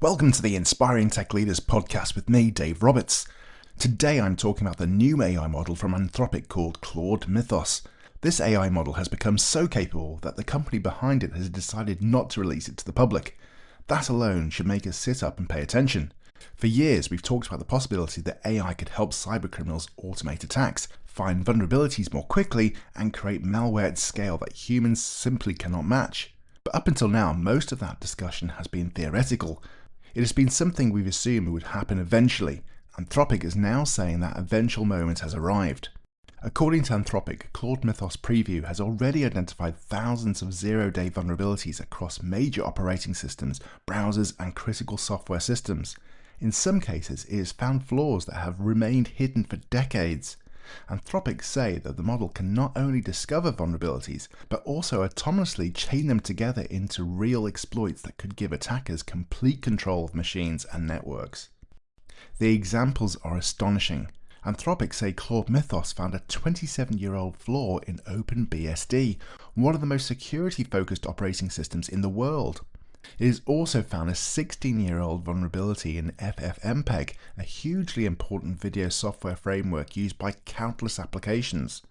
Welcome to the Inspiring Tech Leaders podcast with me, Dave Roberts. Today I'm talking about the new AI model from Anthropic called Claude Mythos. This AI model has become so capable that the company behind it has decided not to release it to the public. That alone should make us sit up and pay attention. For years we've talked about the possibility that AI could help cybercriminals automate attacks, find vulnerabilities more quickly, and create malware at scale that humans simply cannot match. But up until now, most of that discussion has been theoretical. It has been something we've assumed would happen eventually. Anthropic is now saying that eventual moment has arrived. According to Anthropic, Claude Mythos Preview has already identified thousands of zero-day vulnerabilities across major operating systems, browsers, and critical software systems. In some cases, it has found flaws that have remained hidden for decades. Anthropic say that the model can not only discover vulnerabilities, but also autonomously chain them together into real exploits that could give attackers complete control of machines and networks. The examples are astonishing. Anthropic say Claude Mythos found a 27-year-old flaw in OpenBSD, one of the most security-focused operating systems in the world. It has also found a 16-year-old vulnerability in FFmpeg, a hugely important video software framework used by countless applications.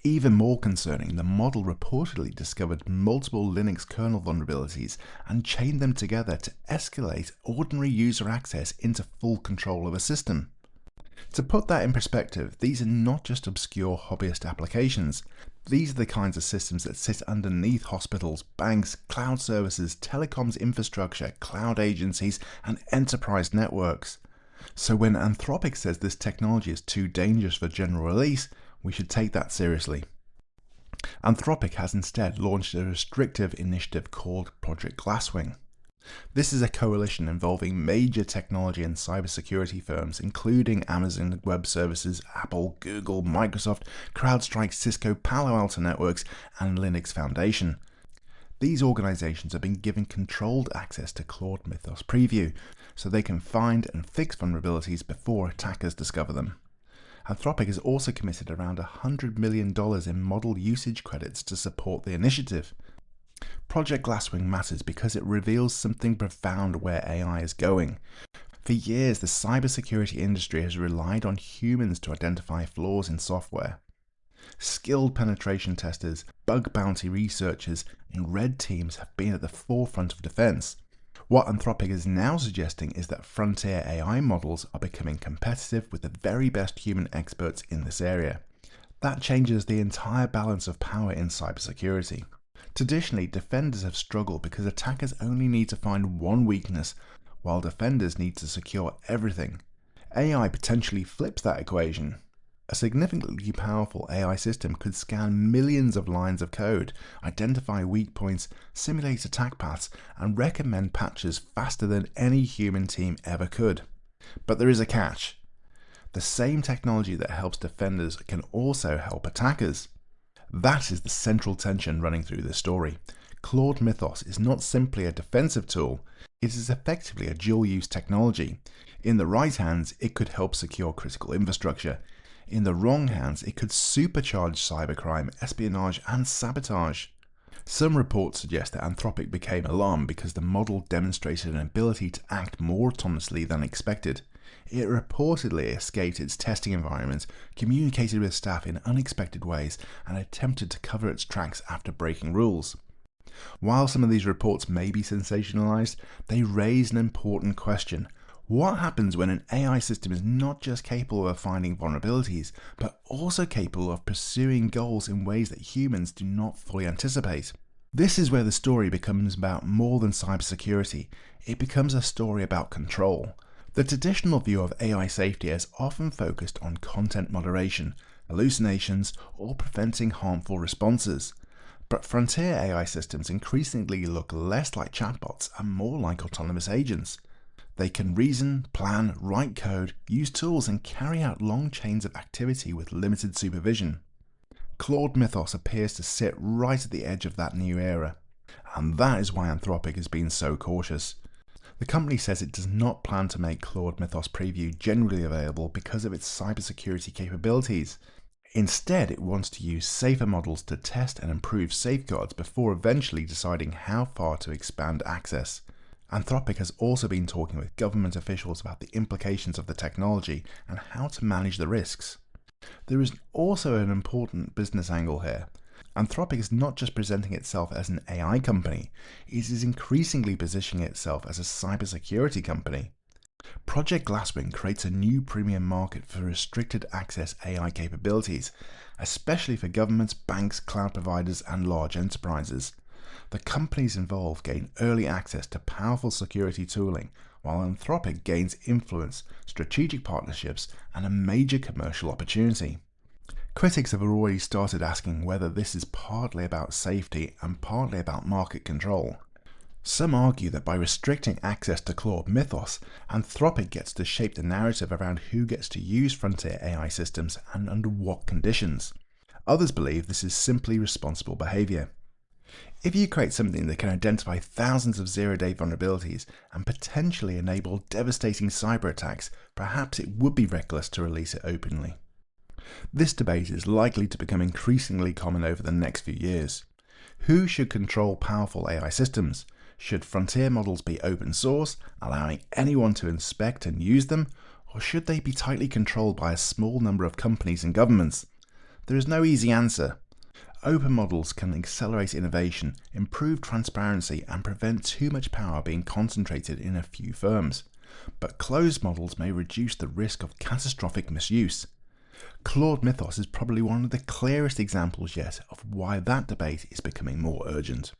Even more concerning, the model reportedly discovered multiple Linux kernel vulnerabilities and chained them together to escalate ordinary user access into full control of a system. To put that in perspective, these are not just obscure hobbyist applications. These are the kinds of systems that sit underneath hospitals, banks, cloud services, telecoms infrastructure, cloud agencies, and enterprise networks. So when Anthropic says this technology is too dangerous for general release, we should take that seriously. Anthropic has instead launched a restrictive initiative called Project Glasswing. This is a coalition involving major technology and cybersecurity firms, including Amazon Web Services, Apple, Google, Microsoft, CrowdStrike, Cisco, Palo Alto Networks, and Linux Foundation. These organizations have been given controlled access to Claude Mythos Preview, so they can find and fix vulnerabilities before attackers discover them. Anthropic has also committed around $100 million in model usage credits to support the initiative. Project Glasswing matters because it reveals something profound where AI is going. For years, the cybersecurity industry has relied on humans to identify flaws in software. Skilled penetration testers, bug bounty researchers, and red teams have been at the forefront of defense. What Anthropic is now suggesting is that frontier AI models are becoming competitive with the very best human experts in this area. That changes the entire balance of power in cybersecurity. Traditionally, defenders have struggled because attackers only need to find one weakness, while defenders need to secure everything. AI potentially flips that equation. A significantly powerful AI system could scan millions of lines of code, identify weak points, simulate attack paths, and recommend patches faster than any human team ever could. But there is a catch. The same technology that helps defenders can also help attackers. That is the central tension running through this story. Claude Mythos is not simply a defensive tool, it is effectively a dual-use technology. In the right hands, it could help secure critical infrastructure. In the wrong hands, it could supercharge cybercrime, espionage, and sabotage. Some reports suggest that Anthropic became alarmed because the model demonstrated an ability to act more autonomously than expected. It reportedly escaped its testing environment, communicated with staff in unexpected ways, and attempted to cover its tracks after breaking rules. While some of these reports may be sensationalized, they raise an important question. What happens when an AI system is not just capable of finding vulnerabilities, but also capable of pursuing goals in ways that humans do not fully anticipate? This is where the story becomes about more than cybersecurity. It becomes a story about control. The traditional view of AI safety has often focused on content moderation, hallucinations, or preventing harmful responses. But frontier AI systems increasingly look less like chatbots and more like autonomous agents. They can reason, plan, write code, use tools, and carry out long chains of activity with limited supervision. Claude Mythos appears to sit right at the edge of that new era. And that is why Anthropic has been so cautious. The company says it does not plan to make Claude Mythos Preview generally available because of its cybersecurity capabilities. Instead, it wants to use safer models to test and improve safeguards before eventually deciding how far to expand access. Anthropic has also been talking with government officials about the implications of the technology and how to manage the risks. There is also an important business angle here. Anthropic is not just presenting itself as an AI company, it is increasingly positioning itself as a cybersecurity company. Project Glasswing creates a new premium market for restricted access AI capabilities, especially for governments, banks, cloud providers, and large enterprises. The companies involved gain early access to powerful security tooling, while Anthropic gains influence, strategic partnerships, and a major commercial opportunity. Critics have already started asking whether this is partly about safety and partly about market control. Some argue that by restricting access to Claude Mythos, Anthropic gets to shape the narrative around who gets to use frontier AI systems and under what conditions. Others believe this is simply responsible behavior. If you create something that can identify thousands of zero-day vulnerabilities and potentially enable devastating cyber attacks, perhaps it would be reckless to release it openly. This debate is likely to become increasingly common over the next few years. Who should control powerful AI systems? Should frontier models be open source, allowing anyone to inspect and use them, or should they be tightly controlled by a small number of companies and governments? There is no easy answer. Open models can accelerate innovation, improve transparency, and prevent too much power being concentrated in a few firms. But closed models may reduce the risk of catastrophic misuse. Claude Mythos is probably one of the clearest examples yet of why that debate is becoming more urgent.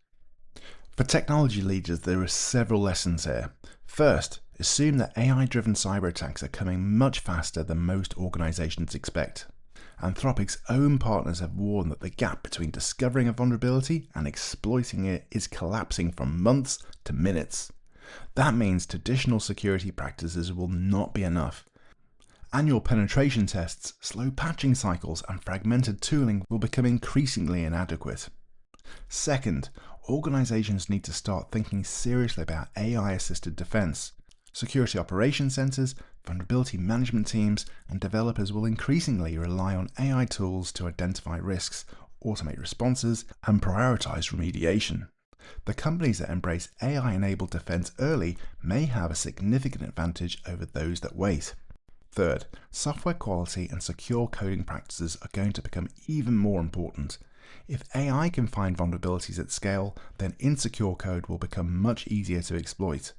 For technology leaders, there are several lessons here. First, assume that AI-driven cyber attacks are coming much faster than most organizations expect. Anthropic's own partners have warned that the gap between discovering a vulnerability and exploiting it is collapsing from months to minutes. That means traditional security practices will not be enough. Annual penetration tests, slow patching cycles, and fragmented tooling will become increasingly inadequate. Second, organizations need to start thinking seriously about AI-assisted defense. Security operations centers, vulnerability management teams, and developers will increasingly rely on AI tools to identify risks, automate responses, and prioritize remediation. The companies that embrace AI-enabled defense early may have a significant advantage over those that wait. Third, software quality and secure coding practices are going to become even more important. If AI can find vulnerabilities at scale, then insecure code will become much easier to exploit.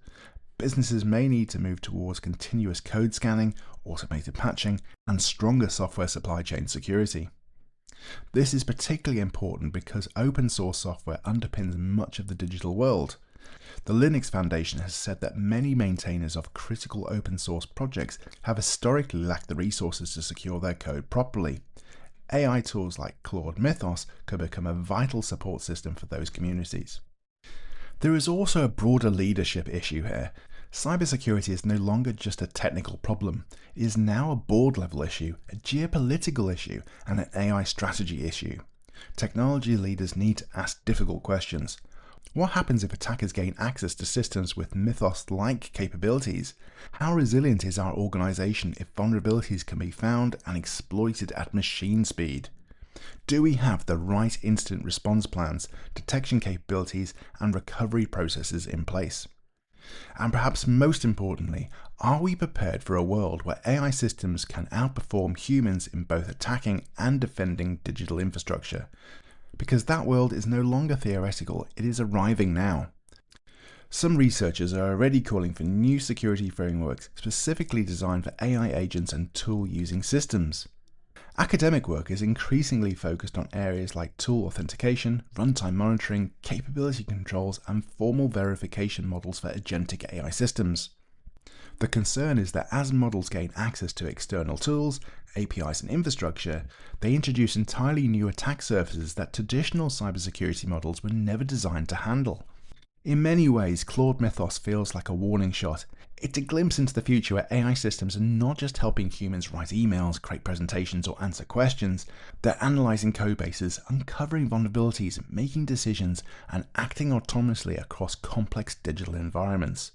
Businesses may need to move towards continuous code scanning, automated patching, and stronger software supply chain security. This is particularly important because open source software underpins much of the digital world. The Linux Foundation has said that many maintainers of critical open source projects have historically lacked the resources to secure their code properly. AI tools like Claude Mythos could become a vital support system for those communities. There is also a broader leadership issue here. Cybersecurity is no longer just a technical problem. It is now a board-level issue, a geopolitical issue, and an AI strategy issue. Technology leaders need to ask difficult questions. What happens if attackers gain access to systems with Mythos-like capabilities? How resilient is our organization if vulnerabilities can be found and exploited at machine speed? Do we have the right incident response plans, detection capabilities, and recovery processes in place? And perhaps most importantly, are we prepared for a world where AI systems can outperform humans in both attacking and defending digital infrastructure? Because that world is no longer theoretical, it is arriving now. Some researchers are already calling for new security frameworks specifically designed for AI agents and tool-using systems. Academic work is increasingly focused on areas like tool authentication, runtime monitoring, capability controls, and formal verification models for agentic AI systems. The concern is that as models gain access to external tools, APIs, and infrastructure, they introduce entirely new attack surfaces that traditional cybersecurity models were never designed to handle. In many ways, Claude Mythos feels like a warning shot. It's a glimpse into the future where AI systems are not just helping humans write emails, create presentations, or answer questions. They're analyzing codebases, uncovering vulnerabilities, making decisions, and acting autonomously across complex digital environments.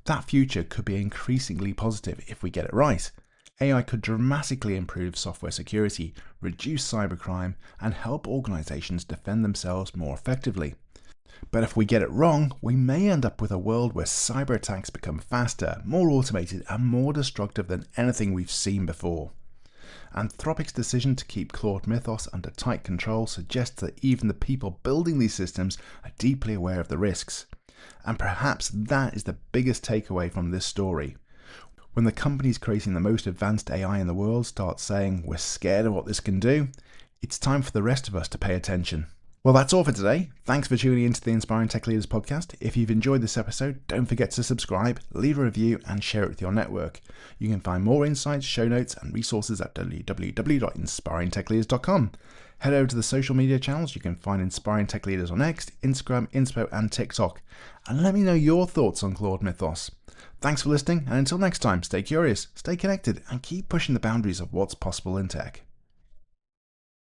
That future could be increasingly positive if we get it right. AI could dramatically improve software security, reduce cybercrime, and help organizations defend themselves more effectively. But if we get it wrong, we may end up with a world where cyber attacks become faster, more automated, and more destructive than anything we've seen before. Anthropic's decision to keep Claude Mythos under tight control suggests that even the people building these systems are deeply aware of the risks. And perhaps that is the biggest takeaway from this story. When the companies creating the most advanced AI in the world start saying we're scared of what this can do, it's time for the rest of us to pay attention. Well, that's all for today. Thanks for tuning into the Inspiring Tech Leaders podcast. If you've enjoyed this episode, don't forget to subscribe, leave a review, and share it with your network. You can find more insights, show notes, and resources at www.inspiringtechleaders.com. Head over to the social media channels. You can find Inspiring Tech Leaders on X, Instagram, Inspo, and TikTok. And let me know your thoughts on Claude Mythos. Thanks for listening, and until next time, stay curious, stay connected, and keep pushing the boundaries of what's possible in tech.